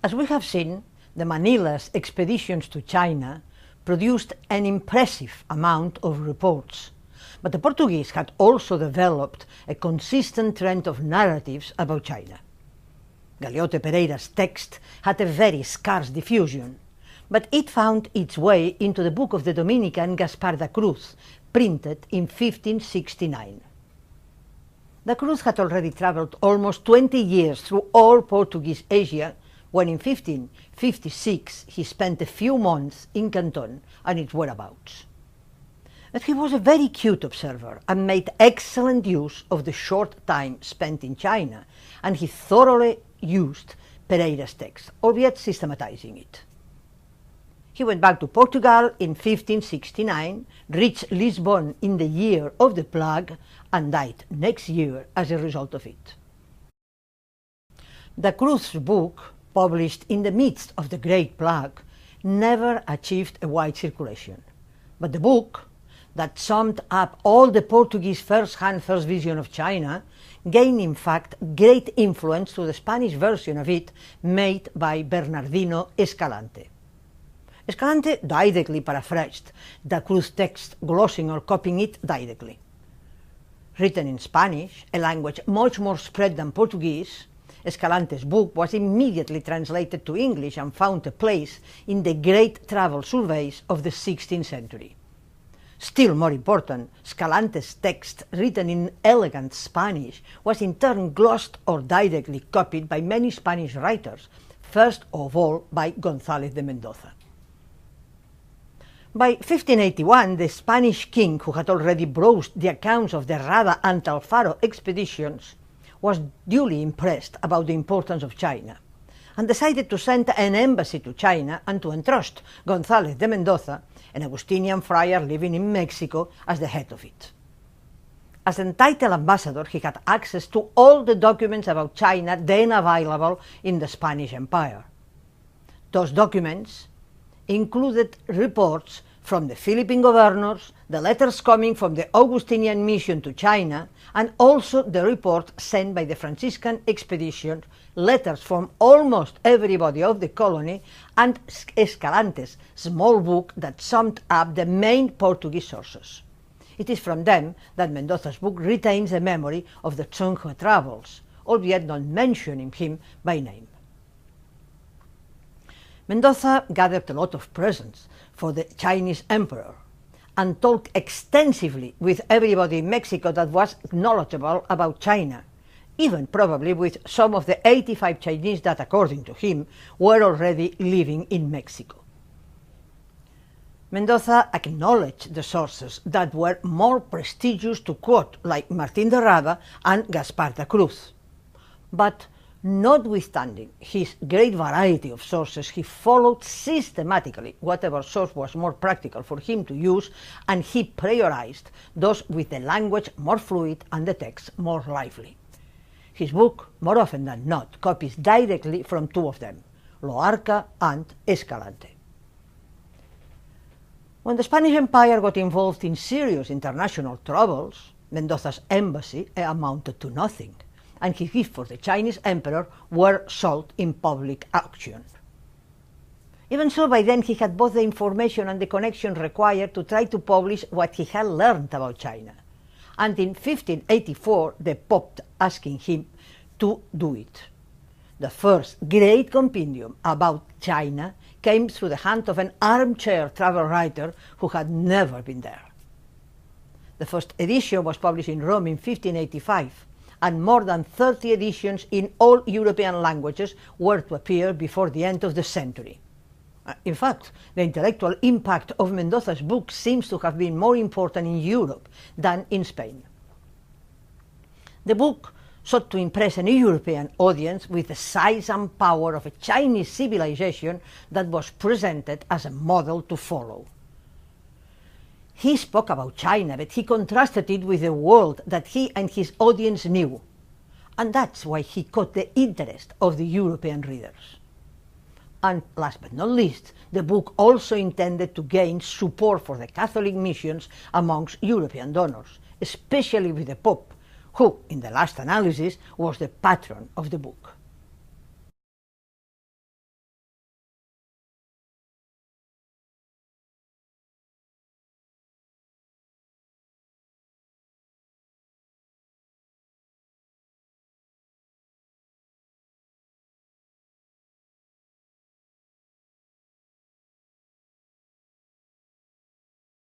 As we have seen, the Manila's expeditions to China produced an impressive amount of reports, but the Portuguese had also developed a consistent trend of narratives about China. Galeote Pereira's text had a very scarce diffusion, but it found its way into the book of the Dominican Gaspar da Cruz, printed in 1569. Da Cruz had already travelled almost 20 years through all Portuguese Asia, when in 1556 he spent a few months in Canton and its whereabouts. But he was a very acute observer and made excellent use of the short time spent in China, and he thoroughly used Pereira's text, albeit systematizing it. He went back to Portugal in 1569, reached Lisbon in the year of the plague, and died next year as a result of it. Da Cruz's book, published in the midst of the Great Plague, never achieved a wide circulation, but the book, that summed up all the Portuguese first-hand first vision of China, gained in fact great influence to the Spanish version of it made by Bernardino Escalante. Escalante didactically paraphrased Da Cruz's text, glossing or copying it didactically. Written in Spanish, a language much more spread than Portuguese, Escalante's book was immediately translated to English and found a place in the great travel surveys of the 16th century. Still more important, Escalante's text, written in elegant Spanish, was in turn glossed or didactically copied by many Spanish writers, first of all by González de Mendoza. By 1581, the Spanish king, who had already browsed the accounts of the Rada and Alfaro expeditions, was duly impressed about the importance of China, and decided to send an embassy to China and to entrust González de Mendoza, an Augustinian friar living in Mexico, as the head of it. As entitled ambassador, he had access to all the documents about China then available in the Spanish Empire. Those documents included reports from the Philippine governors, the letters coming from the Augustinian mission to China, and also the report sent by the Franciscan expedition, letters from almost everybody of the colony, and Escalante's small book that summed up the main Portuguese sources. It is from them that Mendoza's book retains a memory of the Zhonghua travels, albeit not mentioning him by name. Mendoza gathered a lot of presents for the Chinese emperor and talked extensively with everybody in Mexico that was knowledgeable about China, even probably with some of the 85 Chinese that, according to him, were already living in Mexico. Mendoza acknowledged the sources that were more prestigious to quote, like Martín de Rada and Gaspar da Cruz. But notwithstanding his great variety of sources, he followed systematically whatever source was more practical for him to use, and he prioritized those with the language more fluid and the text more lively. His book, more often than not, copies directly from two of them, Loarca and Escalante. When the Spanish Empire got involved in serious international troubles, Mendoza's embassy amounted to nothing, and his gifts for the Chinese emperor were sold in public auction. Even so, by then he had both the information and the connection required to try to publish what he had learned about China, and in 1584 the Pope asking him to do it. The first great compendium about China came through the hand of an armchair travel writer who had never been there. The first edition was published in Rome in 1585, and more than 30 editions in all European languages were to appear before the end of the century. In fact, the intellectual impact of Mendoza's book seems to have been more important in Europe than in Spain. The book sought to impress an European audience with the size and power of a Chinese civilization that was presented as a model to follow. He spoke about China, but he contrasted it with the world that he and his audience knew, and that's why he caught the interest of the European readers. And last but not least, the book also intended to gain support for the Catholic missions amongst European donors, especially with the Pope, who, in the last analysis, was the patron of the book.